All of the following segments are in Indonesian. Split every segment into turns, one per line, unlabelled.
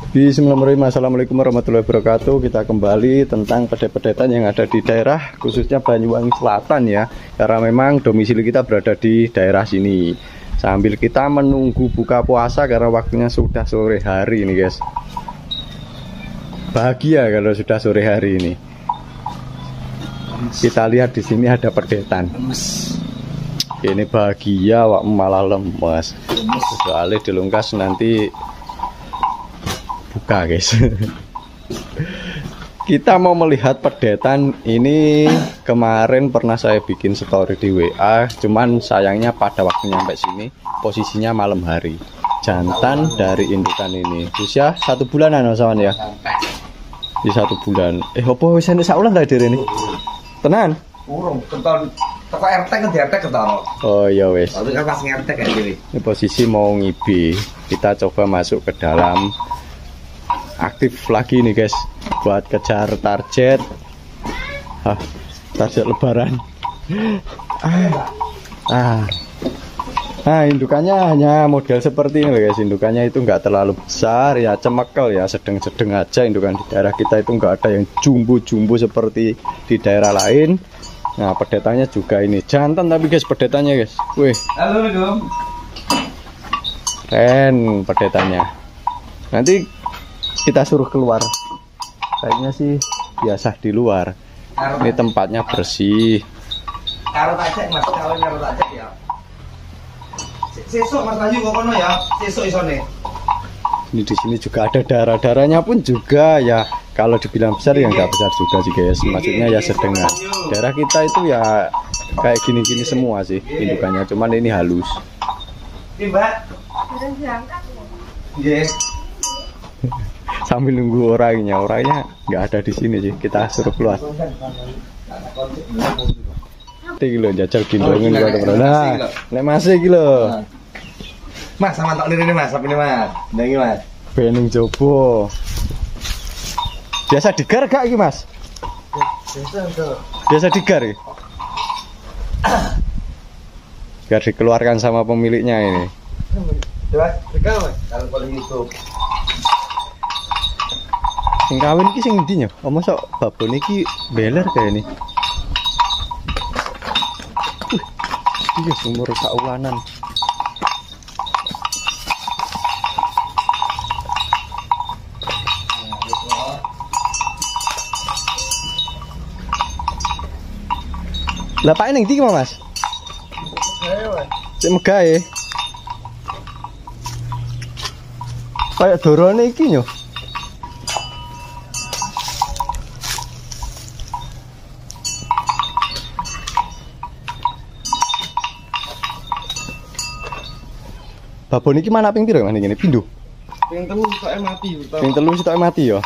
Bismillahirrahmanirrahim. Assalamualaikum warahmatullahi wabarakatuh. Kita kembali tentang pedet-pedetan yang ada di daerah khususnya Banyuwangi Selatan ya. Karena memang domisili kita berada di daerah sini. Sambil kita menunggu buka puasa karena waktunya sudah sore hari ini guys. Bahagia kalau sudah sore hari ini. Kita lihat di sini ada pedetan. Ini bahagia wak malah lemes. Soalnya dilungkas nanti buka guys. Kita mau melihat pedetan ini. Kemarin pernah saya bikin story di WA, cuman sayangnya pada waktu nyampe sini posisinya malam hari. Jantan dari indukan ini usia 1 bulanan sawan ya. Di 1 bulan. Opo wis enek saulan ta dhewe ini? Tenan?
Urung, keton toko RT kan di RT ketara.
Oh iya wes.
Lalu kan pas RT kayak gini.
Ini posisi mau ngibi. Kita coba masuk ke dalam. Aktif lagi nih guys buat kejar target. Target lebaran. Nah indukannya hanya model seperti ini guys. Indukannya itu enggak terlalu besar ya, cemekel ya, sedang-sedang aja. Indukan di daerah kita itu enggak ada yang jumbo-jumbo seperti di daerah lain. Nah pedetannya juga ini jantan tapi guys pedetannya guys. Wih.
Halo.
Keren pedetannya. Nanti kita suruh keluar. Kayaknya sih biasa di luar. Ini tempatnya bersih.
Karo tak cek Mas, kawin karo tak cek ya. Sesuk Mas Bayu kok kono ya. Sesuk isone.
Ini di sini juga ada darah-darahnya pun juga ya. Kalau dibilang besar ya nggak besar juga sih guys. Maksudnya ya sedang. Darah kita itu ya kayak gini-gini semua sih indukannya. Cuman ini halus.
Ini Mbak. Nggih.
Sambil nunggu orangnya nggak ada di sini sih. Kita suruh keluar. Iki lho jajal gendongin kok. Nah, nek masih iki lho.
Mas sama tak lirine Mas, sapine Mas. Ndangi Mas.
Bening coba. Biasa digar gak iki Mas? Biasa digar ya? Biar dikeluarkan sama pemiliknya ini.
Coba, rekam Mas. Kalau paling YouTube.
Sing kawin iki sing ndi ya? Omong sok babon iki beler kayak ini. Iya umur saulanan. Lah Pak ning ndi Mas? Cek megah ya. Kayak dorone iki yo. Babon iki mana ping piro ngene iki pindho?
Ping 3 soke mati.
Ping 3 sitoke mati ya.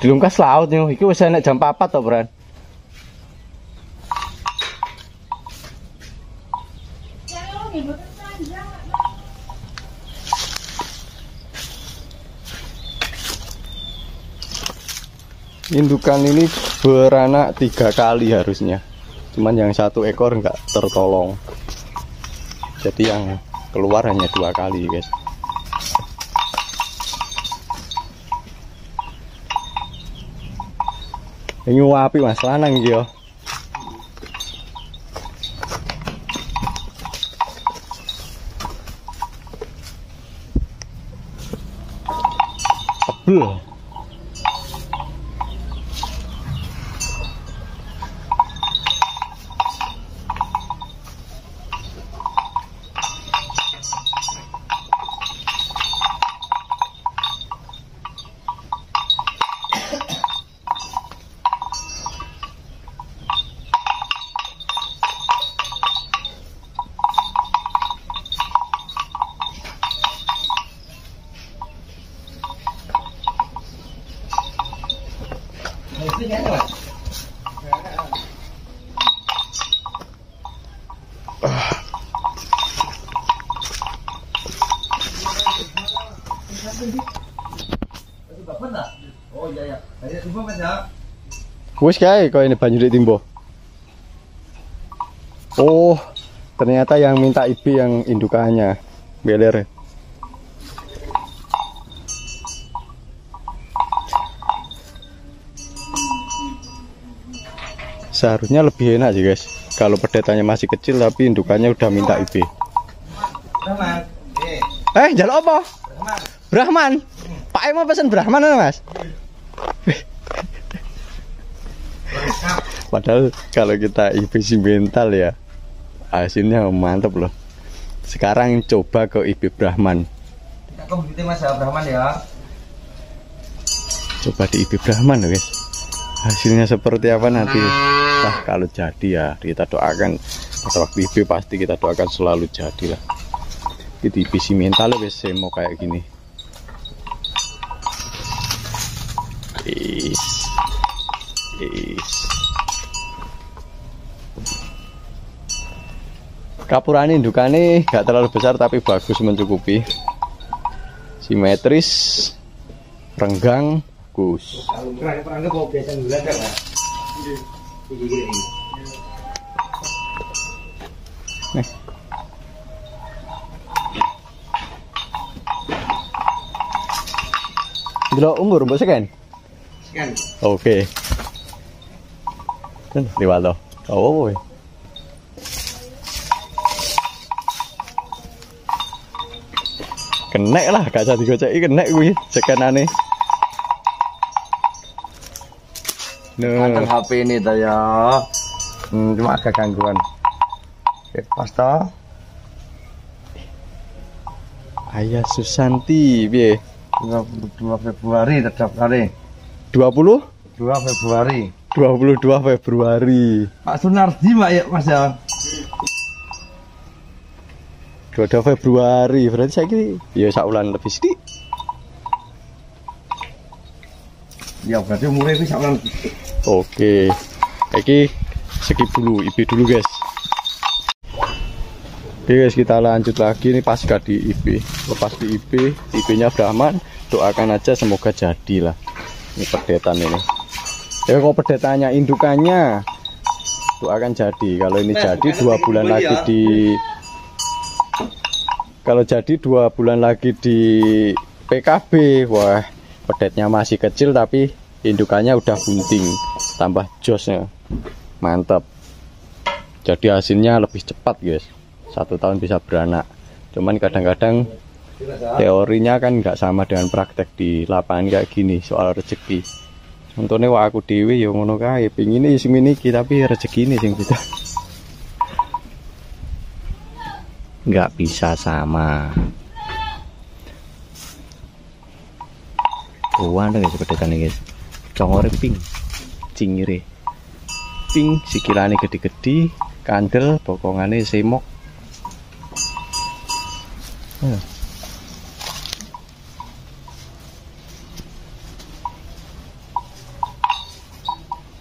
Dilungkas laut yo. Iki wis enek jam 4 to, Bran. Indukan ini beranak 3 kali harusnya. Cuman yang 1 ekor enggak tertolong. Jadi yang keluar hanya 2 kali, guys. Ini wapi Mas, lanang iki yo. Tebel.
Oh iya ya. Ayo coba Mas ya.
Wis kae kok ini banyu ditimbo. Oh, ternyata yang minta IB yang indukannya. Beler. Seharusnya lebih enak sih guys. Kalau pedetannya masih kecil tapi indukannya udah minta IB.
Rahman.
Jaluk apa? Brahman. Pak mau pesen Brahman mana Mas? Padahal kalau kita IB mental ya hasilnya mantap loh. Sekarang coba ke IB Brahman.
Kita kompetisi Mas ya Brahman ya.
Coba di IB Brahman loh guys. Hasilnya seperti apa nanti? Nah, kalau jadi ya kita doakan pada waktu IB pasti kita doakan selalu jadi lah. Di IB mental loh guys, saya mau kayak gini. Kapurane indukane gak terlalu besar tapi bagus mencukupi. Simetris, renggang, bagus.
Perangga bawa biasa gula kan?
Nih. Delok umur mbok sekian?
Sekian.
Oke. Dan lewat loh. Oh, woy. Kenek lah, gak jadi digoceki kenek kuwi sekenane.
Kadang HP ini ta ya. Cuma agak gangguan. Oke, pas toh.
Ayah Susanti, piye?
22 Februari terdaftar.
20?
2 Februari.
22 Februari.
Pak Sunardi Mbak ya Mas ya.
22 Februari, berarti saya kira ya saulan lebih sedikit.
Ya berarti umurnya itu saulan.
Oke. Iki skip dulu, IB dulu guys. Oke guys, kita lanjut lagi nih pasca di IB. Lepas di IB, IB-nya Brahman, doakan aja semoga jadi lah. Ini pedetan ini. Ya kalau pedetannya indukannya doakan jadi. Kalau ini jadi 2 bulan lagi di kalau jadi 2 bulan lagi di PKB, wah pedetnya masih kecil tapi indukannya udah bunting, tambah josnya mantap. Jadi hasilnya lebih cepat guys, 1 tahun bisa beranak. Cuman kadang-kadang teorinya kan nggak sama dengan praktek di lapangan kayak gini soal rezeki. Untungnya wah aku dewi ya ngono kae, pingin isi miniki tapi rezeki ini sing kita nggak bisa sama. Ada guys pedetan nih guys, congore pink, cingire pink, sikilane gede-gede, kandel, bokongane semok.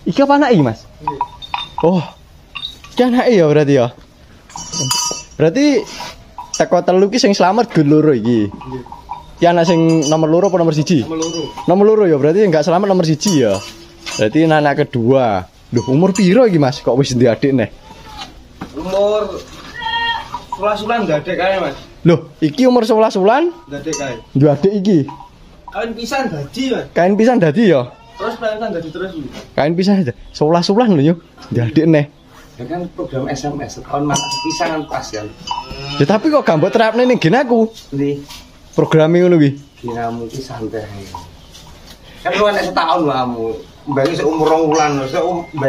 Iki apa anak iki Mas? Oh, iki anak ya berarti ya. Berarti teko telu ki sing slamet ge loro iki. Ki anak sing nomor loro apa nomor 1? Nomor loro. Nomor loro ya, berarti enggak selamat nomor 1 ya. Berarti anak kedua. Duh, umur piro iki Mas? Kok wis ndek adik neh?
Umur 11 bulan enggak adek kae Mas.
Loh, iki umur 11 bulan?
Enggak adek kae.
Duh adik iki.
Kain pisan dadi Mas.
Kain pisan dadi ya.
Terus pisan dadi terus.
Kain pisan aja. 11 bulan lho yo. Ndek adik neh.
Ya kan program SMS tahun mak pisanan pas kan.
Ya tapi kok gak mbok terapne ning gen aku.
Ndi?
Programme ngono kuwi.
Kiramu ki santai. Kan lu enek setahun kamu. Mbake seumur 2 bulan, mbake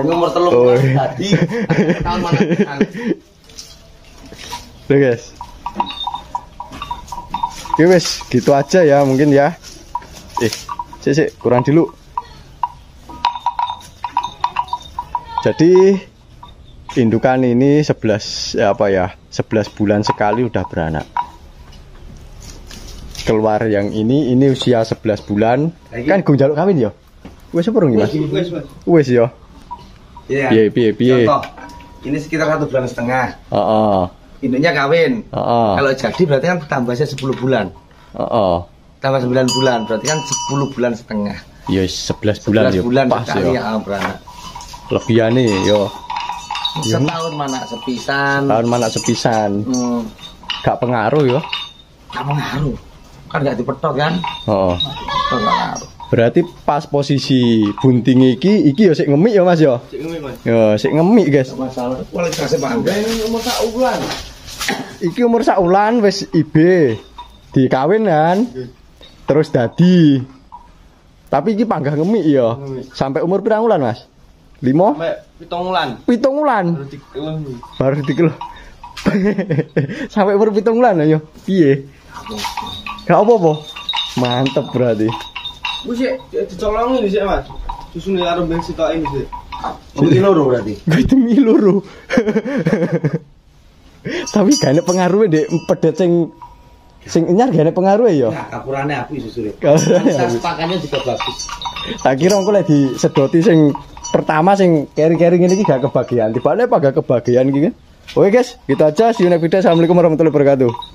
umur 3 bulan tadi. Tahun mana kan.
Oke guys. Oke wes, gitu aja ya mungkin ya. Sik kurang dulu. Jadi indukan ini 11 bulan sekali udah beranak. Keluar yang ini usia 11 bulan. Kan gung jaluk kawin ya? Wis apa Mas?
Wis, Mas.
Wis ya.
Iya.
Piye.
Contoh, ini sekitar 1,5 bulan.
Heeh.
Induknya kawin.
Heeh.
Kalau jadi berarti kan tambahnya 10 bulan.
Heeh.
Tambah 9 bulan, berarti kan 10 bulan setengah.
Ya 11 bulan
11
ya.
bulan
Pas
sekali
ya.
beranak.
Lebihane yo.
Setahun mana sepisan.
Tahun mana sepisan. Gak pengaruh yo.
Gak pengaruh. Kan gak dipetot kan?
Heeh.
Gak pengaruh.
Berarti pas posisi bunting iki ya sik ngemik ya Mas ya.
Cek ngomong, Mas.
Ya sik ngemik guys.
Masalah kualitasnya panggah.
Umur sak bulan.
Iki umur sak wulan wis IB. Dikawin kan. Terus dadi. Tapi iki panggah ngemik ya. Sampai umur pirang wulan Mas? 5?
Sampai 7 bulan.
7 wulan.
Baru dikeluh.
Baru dikeluh. Sampai umur 7 wulan ayo. Piye? Gak apa-apa. Mantep berarti.
Wis sik dicolongi sik, Mas. Susune karo bensin tok ini sik.
Mungkin loro berarti.
Gue demi luru. Tapi gak ada pengaruhnya dek pedet sing nyar gak ada pengaruhnya ya.
Nah, kapurannya api susul.
Kapurannya api.
Pakannya juga bagus.
Tak kira engko lek disedoti sing pertama sing kering-kering ini gak kebagian. Tibane apa gak kebagian iki kan? Oke guys, gitu aja. See you next video. Assalamualaikum warahmatullahi wabarakatuh.